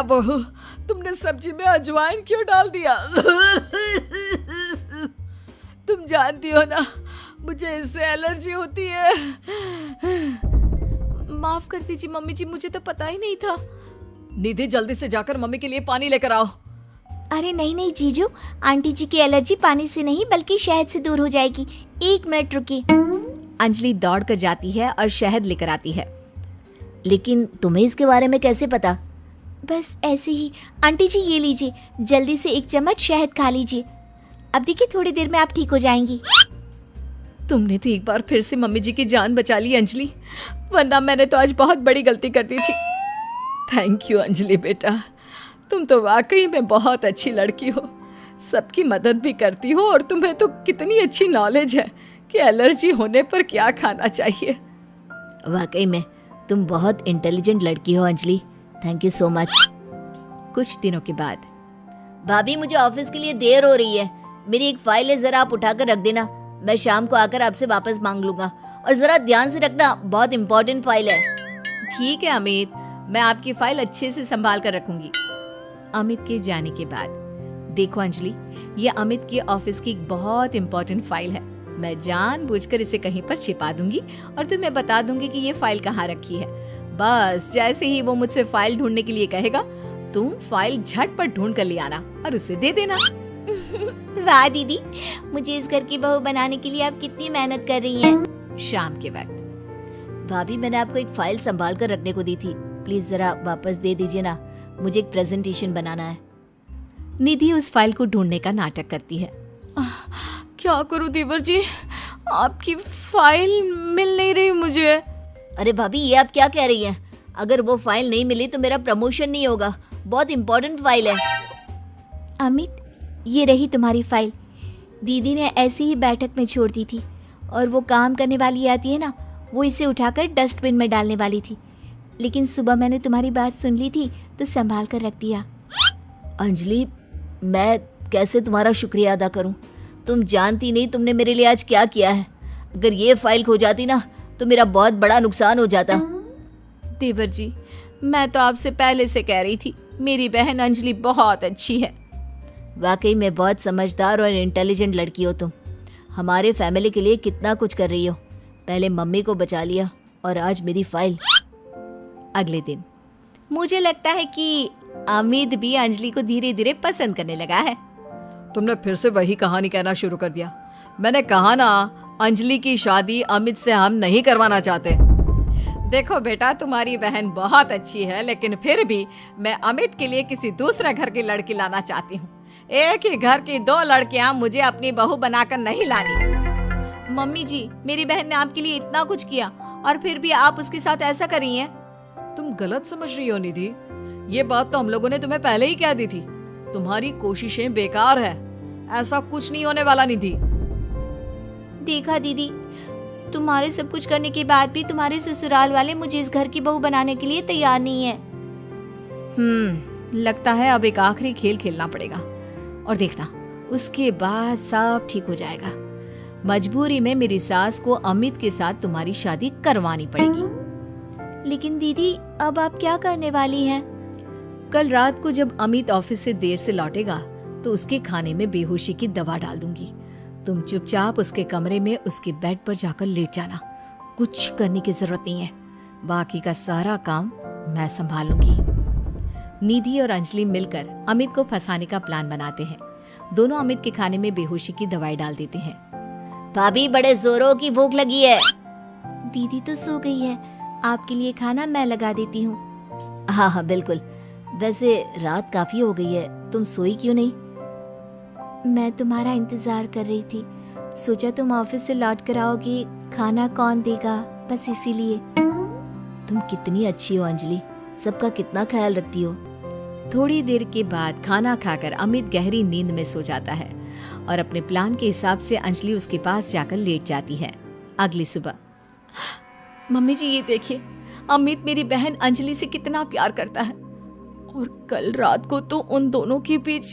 बहू, तुमने सब्जी में अजवाइन क्यों डाल दिया? तुम जानती हो ना, मुझे इससे एलर्जी होती है। माफ कर दीजिए मम्मी जी, मुझे तो पता ही नहीं था। निधि, जल्दी से जाकर मम्मी के लिए पानी लेकर आओ। अरे नहीं नहीं जीजू, आंटी जी की एलर्जी पानी से नहीं बल्कि शहद से दूर हो जाएगी। 1 मिनट रुकिए। अंजलि दौड़ कर जाती है और शहद लेकर आती है। लेकिन तुम्हें इसके बारे में कैसे पता? बस ऐसे ही। आंटी जी ये लीजिए, जल्दी से 1 चम्मच शहद खा लीजिए। अब देखिए थोड़ी देर में आप ठीक हो जाएंगी। तुमने तो एक बार फिर से मम्मी जी की जान बचा ली अंजलि, वरना मैंने तो आज बहुत बड़ी गलती कर दी थी। थैंक यू अंजलि बेटा, तुम तो वाकई में बहुत अच्छी लड़की हो, सबकी मदद भी करती हो और तुम्हें तो कितनी अच्छी नॉलेज है कि एलर्जी होने पर क्या खाना चाहिए। वाकई में तुम बहुत इंटेलिजेंट लड़की हो Anjali, thank you so much. कुछ दिनों के बाद, भाभी मुझे ऑफिस के लिए देर हो रही है, मेरी एक फाइल है, जरा आप उठाकर रख देना, मैं शाम को आकर आपसे वापस मांग लूंगा। और जरा ध्यान से रखना, बहुत इंपॉर्टेंट फाइल है। ठीक है अमित, मैं आपकी फाइल अच्छे से संभाल कर रखूंगी। अमित के जाने के बाद, देखो अंजलि, ये अमित की ऑफिस की एक बहुत इंपॉर्टेंट फाइल है। मैं जानबूझकर इसे कहीं पर छिपा दूंगी और तुम्हें बता दूंगी कि ये फाइल कहाँ रखी है। बस जैसे ही वो मुझसे फाइल ढूंढने के लिए कहेगा, तुम फाइल झटपट ढूंढ कर ले आना और उसे दे देना। वाह दीदी, मुझे इस घर की बहू बनाने के लिए आप कितनी मेहनत कर रही हैं। शाम के वक्त, भाभी मैंने आपको एक फाइल संभाल कर रखने को दी थी, प्लीज जरा वापस दे दीजिए ना, मुझे एक प्रेजेंटेशन बनाना है। निधि उस फाइल को ढूंढने का नाटक करती है। क्या करूं देवर जी, आपकी फाइल मिल नहीं रही मुझे। अरे भाभी ये आप क्या कह रही हैं? अगर वो फाइल नहीं मिली तो मेरा प्रमोशन नहीं होगा, बहुत इंपॉर्टेंट फाइल है। अमित, ये रही तुम्हारी फाइल। दीदी ने ऐसी ही बैठक में छोड़ दी थी और वो काम करने वाली आती है ना, वो इसे उठाकर डस्टबिन में डालने वाली थी, लेकिन सुबह मैंने तुम्हारी बात सुन ली थी तो संभाल कर रख दिया। अंजलि, मैं कैसे तुम्हारा शुक्रिया अदा करूं? तुम जानती नहीं तुमने मेरे लिए आज क्या किया है। अगर ये फाइल खो जाती ना तो मेरा बहुत बड़ा नुकसान हो जाता। देवर जी, मैं तो आपसे पहले से कह रही थी, मेरी बहन अंजलि बहुत अच्छी है। वाकई में बहुत समझदार और इंटेलिजेंट लड़की हो तुम। हमारे फैमिली के लिए कितना कुछ कर रही हो, पहले मम्मी को बचा लिया और आज मेरी फाइल। अगले दिन, मुझे लगता है कि अमित भी अंजलि को धीरे धीरे पसंद करने लगा है। तुमने फिर से वही कहानी कहना शुरू कर दिया। मैंने कहा ना, अंजलि की शादी अमित से हम नहीं करवाना चाहते। देखो बेटा, तुम्हारी बहन बहुत अच्छी है, लेकिन फिर भी मैं अमित के लिए किसी दूसरे घर की लड़की लाना चाहती हूँ। एक ही घर की 2 लड़कियां मुझे अपनी बहू बनाकर नहीं लानी। मम्मी जी, मेरी बहन ने आपके लिए इतना कुछ किया और फिर भी आप उसके साथ ऐसा कर रही हैं। तुम गलत समझ रही हो निधि, ये बात तो हम लोगों ने तुम्हें पहले ही कह दी थी। तुम्हारी कोशिशें बेकार है, ऐसा कुछ नहीं होने वाला निधि। देखा दीदी, तुम्हारे सब कुछ करने के बाद भी तुम्हारे ससुराल वाले मुझे इस घर की बहू बनाने के लिए तैयार नहीं है। लगता है अब एक आखिरी खेल खेलना पड़ेगा और देखना, उसके बाद सब ठीक हो जाएगा। मजबूरी में मेरी सास को अमित के साथ तुम्हारी शादी करवानी पड़ेगी। लेकिन दीदी, अब आप क्या करने वाली हैं? कल रात को जब अमित ऑफिस से देर से लौटेगा तो उसके खाने में बेहोशी की दवा डाल दूंगी। तुम चुपचाप उसके कमरे में उसके बेड पर जाकर लेट जाना, कुछ करने की जरूरत नहीं है, बाकी का सारा काम मैं संभालूंगी। निधि और अंजलि मिलकर अमित को फंसाने का प्लान बनाते हैं। दोनों अमित के खाने में बेहोशी की दवाई डाल देते हैं। भाभी, बड़े जोरों की भूख लगी है। दीदी तो सो गई है, आपके लिए खाना मैं लगा देती हूँ। हाँ हाँ बिल्कुल, वैसे रात काफी हो गई है, तुम सोई क्यों नहीं? मैं तुम्हारा इंतजार कर रही थी, सोचा तुम ऑफिस से लौट कर आओगी, खाना कौन देगा, बस इसीलिए। तुम कितनी अच्छी हो अंजलि, सबका कितना ख्याल रखती हो। थोड़ी देर के बाद खाना खाकर अमित गहरी नींद में सो जाता है और अपने प्लान के हिसाब से अंजलि उसके पास जाकर लेट जाती है। अगली सुबह, मम्मी जी ये देखिए, अमित मेरी बहन अंजलि से कितना प्यार करता है और कल रात को तो उन दोनों के बीच